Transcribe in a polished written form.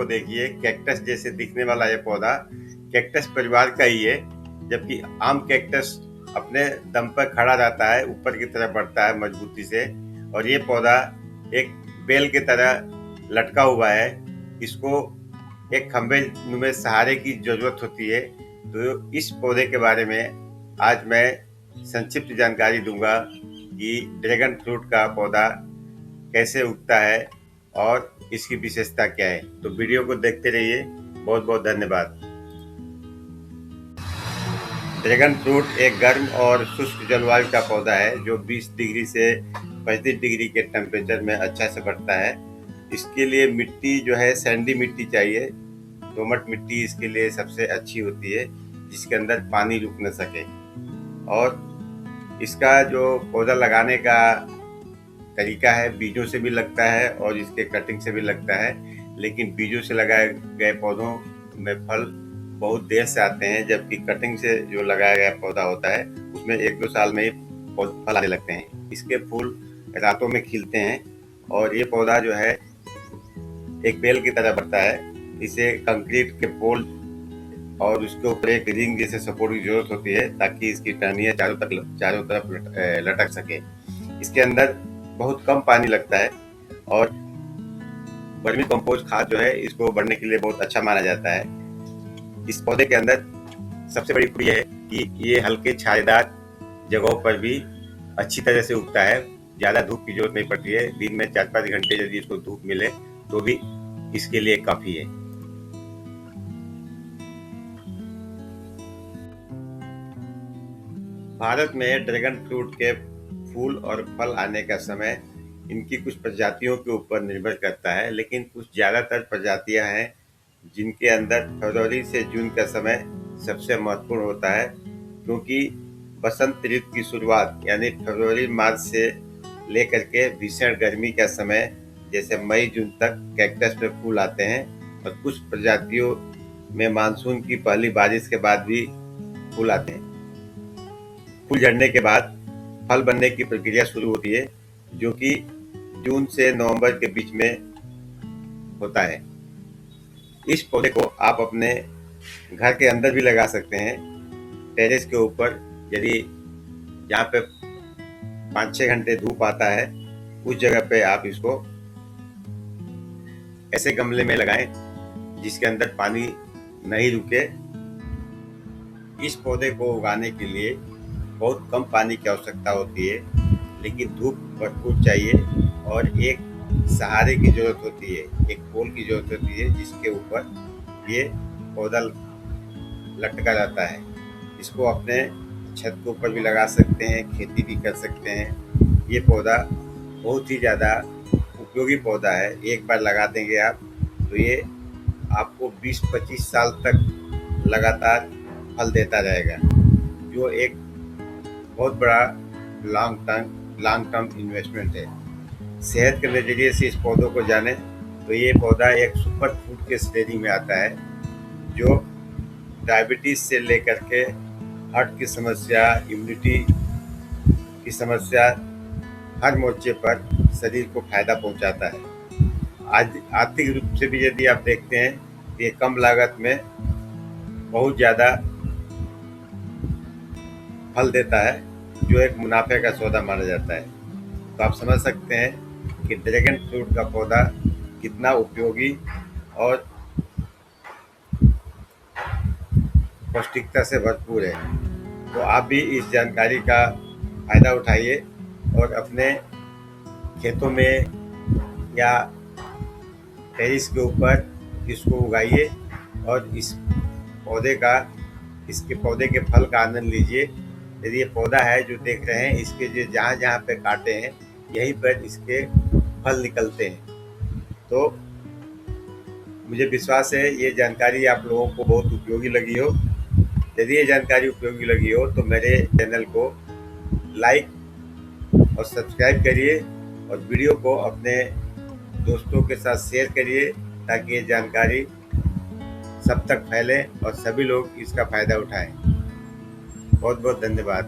को देखिए, कैक्टस जैसे दिखने वाला ये पौधा कैक्टस परिवार का ही है, जबकि आम कैक्टस अपने दम पर खड़ा रहता है, ऊपर की तरफ बढ़ता है मजबूती से, और ये पौधा एक बेल की तरह लटका हुआ है। इसको एक खंभे में सहारे की जरूरत होती है। तो इस पौधे के बारे में आज मैं संक्षिप्त जानकारी दूंगा कि ड्रैगन फ्रूट का पौधा कैसे उगता है और इसकी विशेषता क्या है। तो वीडियो को देखते रहिए। बहुत बहुत धन्यवाद। ड्रैगन फ्रूट एक गर्म और शुष्क जलवायु का पौधा है जो 20 डिग्री से 35 डिग्री के टेम्परेचर में अच्छा से बढ़ता है। इसके लिए मिट्टी जो है सैंडी मिट्टी चाहिए। दोमट मिट्टी इसके लिए सबसे अच्छी होती है, जिसके अंदर पानी रुक न सके। और इसका जो पौधा लगाने का तरीका है, बीजों से भी लगता है और इसके कटिंग से भी लगता है, लेकिन बीजों से लगाए गए पौधों में फल बहुत देर से आते हैं, जबकि कटिंग से जो लगाया गया पौधा होता है उसमें 1-2 साल में ही फल आने लगते हैं। इसके फूल रातों में खिलते हैं और ये पौधा जो है एक बेल की तरह बढ़ता है। इसे कंक्रीट के पोल और उसके ऊपर एक रिंग जैसे सपोर्ट की जरूरत होती है, ताकि इसकी टहनियाँ चारों तरफ लटक सके। इसके अंदर बहुत कम पानी लगता है और वर्मी कंपोस्ट खाद जो है इसको बढ़ने के लिए बहुत अच्छा माना जाता है। इस पौधे के अंदर सबसे बड़ी खूबी है कि ये हल्के छायेदार जगहों पर भी अच्छी तरह से उगता है। ज़्यादा धूप की जरूरत नहीं पड़ती है। दिन में 4-5 घंटे यदि इसको धूप मिले तो भी इसके लिए काफ़ी है। भारत में ड्रैगन फ्रूट के फूल और फल आने का समय इनकी कुछ प्रजातियों के ऊपर निर्भर करता है, लेकिन कुछ ज़्यादातर प्रजातियां हैं जिनके अंदर फरवरी से जून का समय सबसे महत्वपूर्ण होता है, क्योंकि बसंत ऋतु की शुरुआत यानी फरवरी मार्च से लेकर के भीषण गर्मी का समय जैसे मई जून तक कैक्टस में फूल आते हैं। और कुछ प्रजातियों में मानसून की पहली बारिश के बाद भी फूल आते हैं। फूल झड़ने के बाद फल बनने की प्रक्रिया शुरू होती है, जो कि जून से नवंबर के बीच में होता है। इस पौधे को आप अपने घर के अंदर भी लगा सकते हैं, टेरेस के ऊपर। यदि जहाँ पे 5-6 घंटे धूप आता है उस जगह पे आप इसको ऐसे गमले में लगाएं जिसके अंदर पानी नहीं रुके। इस पौधे को उगाने के लिए बहुत कम पानी की आवश्यकता होती है, लेकिन धूप भरपूर चाहिए और एक सहारे की जरूरत होती है, एक पोल की जरूरत होती है जिसके ऊपर ये पौधा लटका रहता है। इसको अपने छत के ऊपर भी लगा सकते हैं, खेती भी कर सकते हैं। ये पौधा बहुत ही ज़्यादा उपयोगी पौधा है। एक बार लगा देंगे आप तो ये आपको 20-25 साल तक लगातार फल देता रहेगा, जो एक बहुत बड़ा लॉन्ग टर्म इन्वेस्टमेंट है। सेहत के नज़रिए से इस पौधों को जाने तो ये पौधा एक सुपर फूड के श्रेणी में आता है, जो डायबिटीज से लेकर के हार्ट की समस्या, इम्यूनिटी की समस्या, हर मोर्चे पर शरीर को फायदा पहुंचाता है। आज आर्थिक रूप से भी यदि आप देखते हैं तो ये कम लागत में बहुत ज़्यादा फल देता है, जो एक मुनाफे का सौदा माना जाता है। तो आप समझ सकते हैं कि ड्रैगन फ्रूट का पौधा कितना उपयोगी और पौष्टिकता से भरपूर है। तो आप भी इस जानकारी का फायदा उठाइए और अपने खेतों में या टेरेस के ऊपर इसको उगाइए और इसके पौधे के फल का आनंद लीजिए। यदि ये पौधा है जो देख रहे हैं, इसके जो जहाँ जहाँ पे काटे हैं यहीं पर इसके फल निकलते हैं। तो मुझे विश्वास है ये जानकारी आप लोगों को बहुत उपयोगी लगी हो। यदि ये जानकारी उपयोगी लगी हो तो मेरे चैनल को लाइक और सब्सक्राइब करिए और वीडियो को अपने दोस्तों के साथ शेयर करिए, ताकि ये जानकारी सब तक फैले और सभी लोग इसका फ़ायदा उठाएं। बहुत बहुत धन्यवाद।